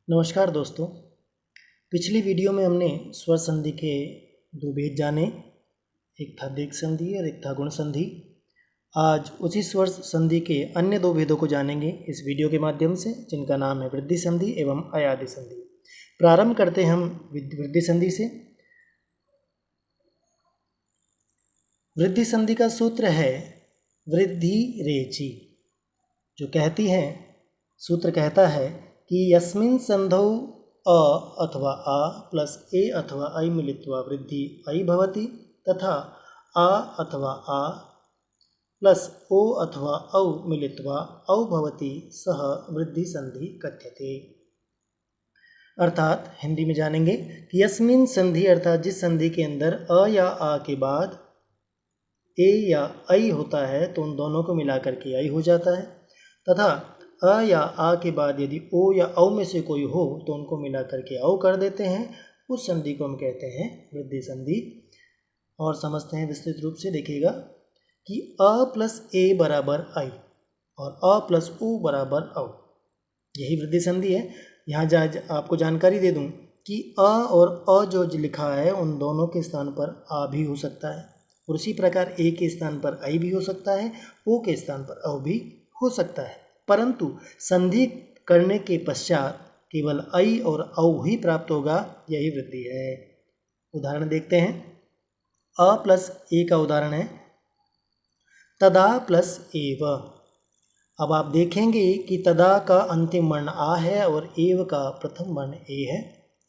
नमस्कार दोस्तों। पिछली वीडियो में हमने स्वर संधि के दो भेद जाने, एक था दीर्घ संधि और एक था गुण संधि। आज उसी स्वर संधि के अन्य दो भेदों को जानेंगे इस वीडियो के माध्यम से, जिनका नाम है वृद्धि संधि एवं अयादि संधि। प्रारंभ करते हैं हम वृद्धि संधि से। वृद्धि संधि का सूत्र है वृद्धि रेचि, जो कहती है, सूत्र कहता है कि यस्मिन् संधौ अ अथवा आ प्लस ए अथवा ऐ मिलित्वा वृद्धि ऐ भवति तथा आ अथवा आ प्लस ओ अथवा औ मिलित्वा औ भवति सह वृद्धि संधि कथ्यते। अर्थात हिंदी में जानेंगे कि यस्मिन् संधि अर्थात जिस संधि के अंदर अ या आ के बाद ए या ऐ होता है तो उन दोनों को मिलाकर के ऐ हो जाता है, तथा अ या आ के बाद यदि ओ या औ में से कोई हो तो उनको मिला करके औ कर देते हैं। उस संधि को हम कहते हैं वृद्धि संधि। और समझते हैं विस्तृत रूप से। देखिएगा कि अ प्लस ए बराबर आई और अ प्लस ओ बराबर औ, यही वृद्धि संधि है। यहाँ आपको जानकारी दे दूँ कि अ और अ जो लिखा है उन दोनों के स्थान पर आ भी हो सकता है, और उसी प्रकार ए के स्थान पर आई भी हो सकता है, ओ के स्थान पर औ भी हो सकता है। परंतु संधि करने के पश्चात केवल ऐ और औ ही प्राप्त होगा, यही वृद्धि है। उदाहरण देखते हैं। अ प्लस ए का उदाहरण है तदा प्लस एव। अब आप देखेंगे कि तदा का अंतिम वर्ण आ है और एव का प्रथम वर्ण ए है।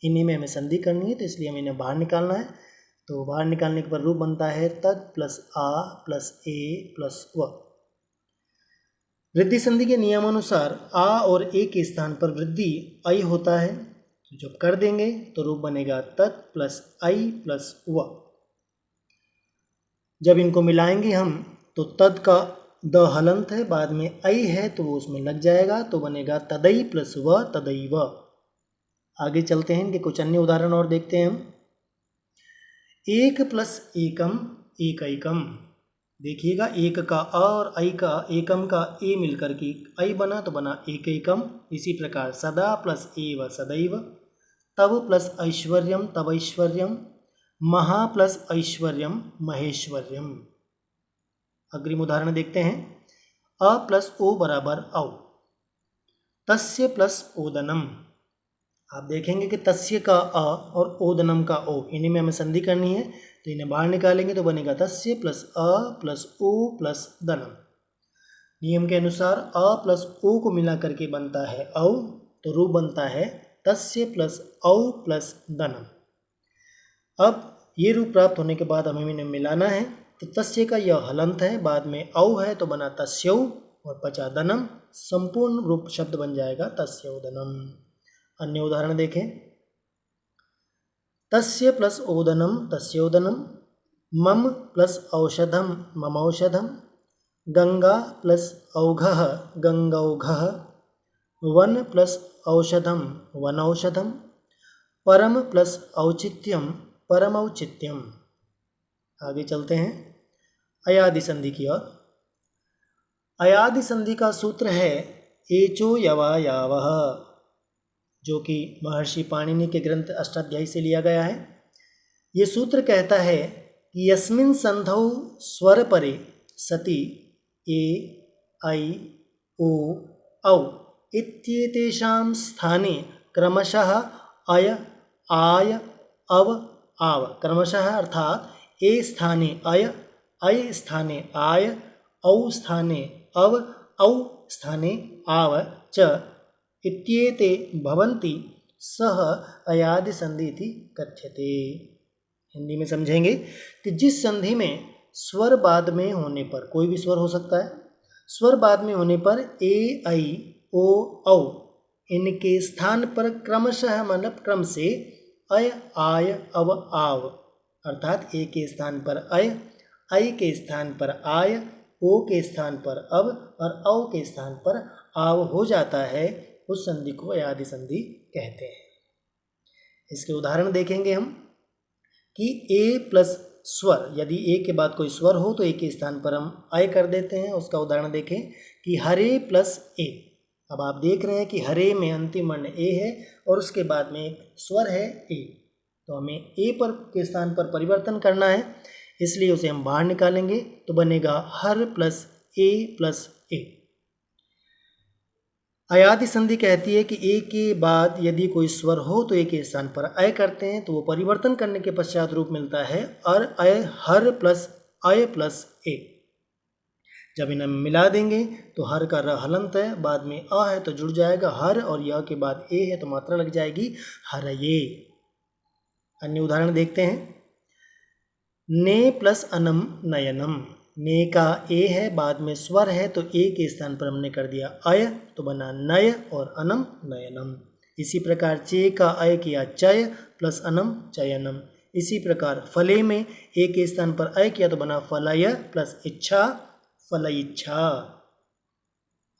इन्हीं में हमें संधि करनी है, तो इसलिए हमें इन्हें बाहर निकालना है। तो बाहर निकालने के बाद रूप बनता है तद प्लस आ प्लस ए प्लस व। वृद्धि संधि के नियमानुसार आ और ए के स्थान पर वृद्धि ऐ होता है, तो जब कर देंगे तो रूप बनेगा तत् प्लस ऐ प्लस व। जब इनको मिलाएंगे हम तो तद का द हलंत है, बाद में ऐ है तो वो उसमें लग जाएगा, तो बनेगा तदै प्लस व तदैव। आगे चलते हैं, इनके कुछ अन्य उदाहरण और देखते हैं हम। एक प्लस एकम एकैकम। देखिएगा एक का अ और ऐ का एकम का ए मिलकर के ऐ बना तो बना एकैकम। इसी प्रकार सदा प्लस एव सदैव, तव प्लस ऐश्वर्यम तवैश्वर्यम, महा प्लस ऐश्वर्यम महेश्वर्यम। अग्रिम उदाहरण देखते हैं। अ प्लस ओ बराबर औ, तस्य प्लस ओदनम। आप देखेंगे कि तस्य का अ और ओदनम का ओ, इन्हीं में हमें संधि करनी है, तो इन्हें बाहर निकालेंगे तो बनेगा तस्य प्लस अ प्लस ओ प्लस दनम। नियम के अनुसार अ प्लस ओ को मिला करके बनता है औ, तो रूप बनता है तस्य प्लस औ प्लस दनम। अब ये रूप प्राप्त होने के बाद हमें इन्हें मिलाना है, तो तस्य का यह हलंत है, बाद में औ है तो बना तस्यौ और पचा दनम। संपूर्ण रूप शब्द बन जाएगा तस्यौ दनम। अन्य उदाहरण देखें। तस्य प्लस ओदनम तस्योदनम, मम प्लस औषधम ममौषधम, गंगा प्लस औघः गंगौघः, वन प्लस औषधम वनौषधम, परम प्लस औचित्यम परमौचित्यम। आगे चलते हैं अयादि संधि की ओर। अयादि संधि का सूत्र है एचो यवा यावः, जो कि महर्षि पाणिनि के ग्रंथ अष्टाध्यायी से लिया गया है। ये सूत्र कहता है कि यस्मिन् संधौ स्वर परे सति ए ऐ ओ औ इत्येतेषां स्थाने क्रमशः अय आय अव आव। क्रमशः अर्थात ए स्थाने अय, ऐ स्थाने आय, औ स्थाने अव, औ स्थाने आव च इत्येते भवन्ति सह अयादि संधि इति कथ्यते। हिंदी में समझेंगे कि जिस संधि में स्वर बाद में होने पर, कोई भी स्वर हो सकता है, स्वर बाद में होने पर ए ऐ ओ औ इनके स्थान पर क्रमशः मतलब क्रम से अय आय अव आव, अर्थात ए के स्थान पर अय, ऐ के स्थान पर आय, ओ के स्थान पर अव और औ के स्थान पर आव हो जाता है, उस संधि को अयादि संधि कहते हैं। इसके उदाहरण देखेंगे हम कि ए प्लस स्वर, यदि ए के बाद कोई स्वर हो तो ए के स्थान पर हम आय कर देते हैं। उसका उदाहरण देखें कि हरे प्लस ए, अब आप देख रहे हैं कि हरे में अंतिम वर्ण ए है और उसके बाद में एक स्वर है ए, तो हमें ए पर के स्थान पर परिवर्तन करना है, इसलिए उसे हम बाहर निकालेंगे तो बनेगा हर प्लस ए। अयादि संधि कहती है कि ए के बाद यदि कोई स्वर हो तो ए के स्थान पर अय करते हैं, तो वो परिवर्तन करने के पश्चात रूप मिलता है हर प्लस ए। जब इन्हें मिला देंगे तो हर का र हलंत है, बाद में अ है तो जुड़ जाएगा हर, और यह के बाद ए है तो मात्रा लग जाएगी हर ये। अन्य उदाहरण देखते हैं। ने प्लस अनम नयनम, ने का ए है, बाद में स्वर है तो ए के स्थान पर हमने कर दिया अय तो बना नय और अनम नयनम। इसी प्रकार चे का अय किया चय प्लस अनम चयनम। इसी प्रकार फले में ए के स्थान पर अय किया तो बना फलय प्लस इच्छा फलइच्छा।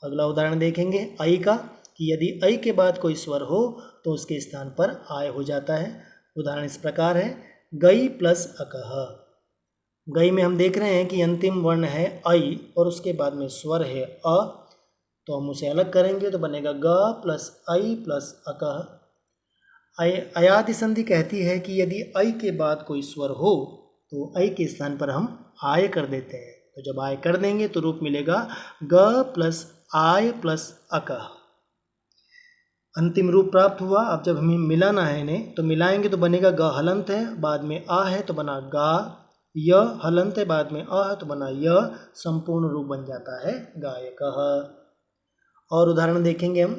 अगला उदाहरण देखेंगे ऐ का, कि यदि ऐ के बाद कोई स्वर हो तो उसके स्थान पर आय हो जाता है। उदाहरण इस प्रकार है गई प्लस अकह। गई में हम देख रहे हैं कि अंतिम वर्ण है ऐ और उसके बाद में स्वर है अ, तो हम उसे अलग करेंगे तो बनेगा ग प्लस ऐ प्लस अकह। अयादि संधि कहती है कि यदि ऐ के बाद कोई स्वर हो तो ऐ के स्थान पर हम आय कर देते हैं, तो जब आय कर देंगे तो रूप मिलेगा ग प्लस आय प्लस अकह। अंतिम रूप प्राप्त हुआ। अब जब हमें मिलाना है इन्हें तो मिलाएंगे तो बनेगा ग हलंत है, बाद में आ है तो बना गा, य हलंत है, बाद में अ है तो बना य, संपूर्ण रूप बन जाता है गायकः। और उदाहरण देखेंगे हम।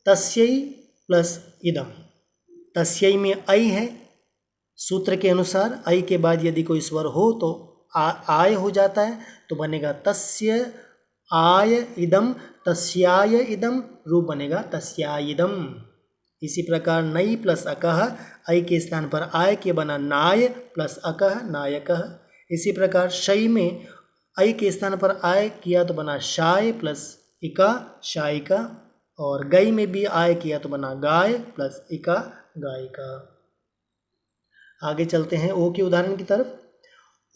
तस्यै प्लस इदम, तस्यै में ऐ है, सूत्र के अनुसार ऐ के बाद यदि कोई स्वर हो तो आय हो जाता है, तो बनेगा तस्य आय इदम तस्याय इदम, रूप बनेगा तस्याइदम। इसी प्रकार नई प्लस अकह, ऐ के स्थान पर आय के बना नाय प्लस अकह नायकः। इसी प्रकार शई में ऐ के स्थान पर आय किया तो बना शाय प्लस इका शायिका, और गई में भी आय किया तो बना गाय प्लस इका गायिका। आगे चलते हैं ओ के उदाहरण की तरफ।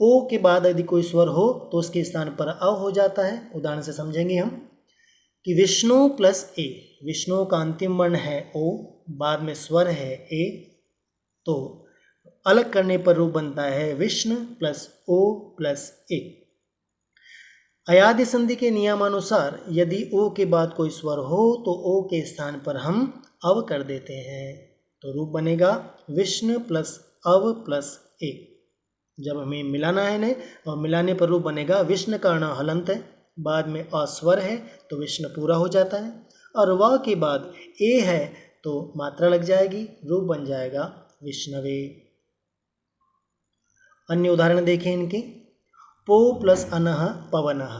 ओ के बाद यदि कोई स्वर हो तो उसके स्थान पर अ हो जाता है। उदाहरण से समझेंगे हम कि विष्णु प्लस ए, विष्णु का अंतिम वर्ण है ओ, बाद में स्वर है ए, तो अलग करने पर रूप बनता है विष्णु प्लस ओ प्लस ए। अयादि संधि के नियमानुसार यदि ओ के बाद कोई स्वर हो तो ओ के स्थान पर हम अव कर देते हैं, तो रूप बनेगा विष्णु प्लस अव प्लस ए। जब हमें मिलाना है इन्हें और मिलाने पर रूप बनेगा विष्णु का ण हलंत है, बाद में अस्वर है तो विष्णु पूरा हो जाता है, और व के बाद ए है तो मात्रा लग जाएगी, रूप बन जाएगा विष्णवे। अन्य उदाहरण देखें इनके। पो प्लस अनह पवनः,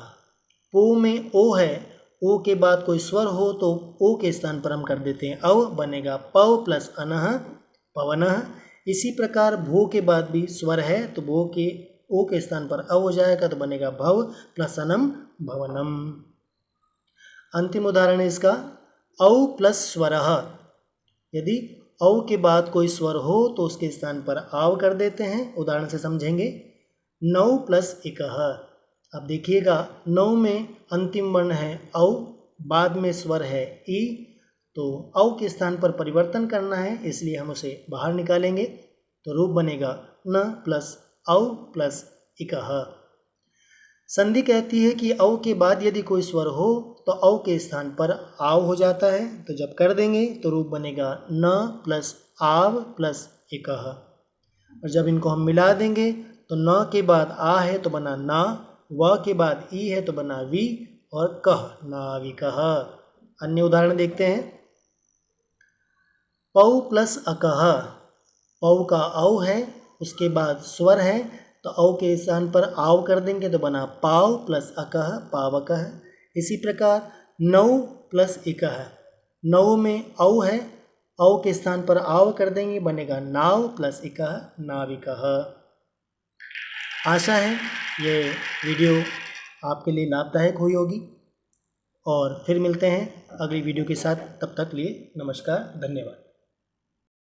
पो में ओ है, ओ के बाद कोई स्वर हो तो ओ के स्थान पर हम कर देते हैं अव, बनेगा पव प्लस अनह पवनः। इसी प्रकार भो के बाद भी स्वर है तो भो के ओ के स्थान पर अ हो जाएगा तो बनेगा भव प्लस अनम भवनम। अंतिम उदाहरण है इसका औ प्लस स्वरः, यदि औ के बाद कोई स्वर हो तो उसके स्थान पर आव कर देते हैं। उदाहरण से समझेंगे। नौ प्लस इकः, अब देखिएगा नौ में अंतिम वर्ण है औ, बाद में स्वर है ई, तो औ के स्थान पर परिवर्तन करना है, इसलिए हम उसे बाहर निकालेंगे तो रूप बनेगा न प्लस औ प्लस इकः। संधि कहती है कि औ के बाद यदि कोई स्वर हो तो औ के स्थान पर आव हो जाता है, तो जब कर देंगे तो रूप बनेगा न प्लस आव प्लस इकः। और जब इनको हम मिला देंगे तो न के बाद आ है तो बना ना, व के बाद ई है तो बना वी, और कह नाविकः। अन्य उदाहरण देखते हैं। पौ प्लस अकः, पौ का औ है, उसके बाद स्वर है तो औ के स्थान पर आव कर देंगे तो बना पाव प्लस अकः पावकः। इसी प्रकार नौ प्लस इकः, नौ में औ है, औ के स्थान पर आव कर देंगे बनेगा नाव प्लस इकः नाविकः। आशा है ये वीडियो आपके लिए लाभदायक हुई होगी, और फिर मिलते हैं अगली वीडियो के साथ। तब तक लिए नमस्कार, धन्यवाद।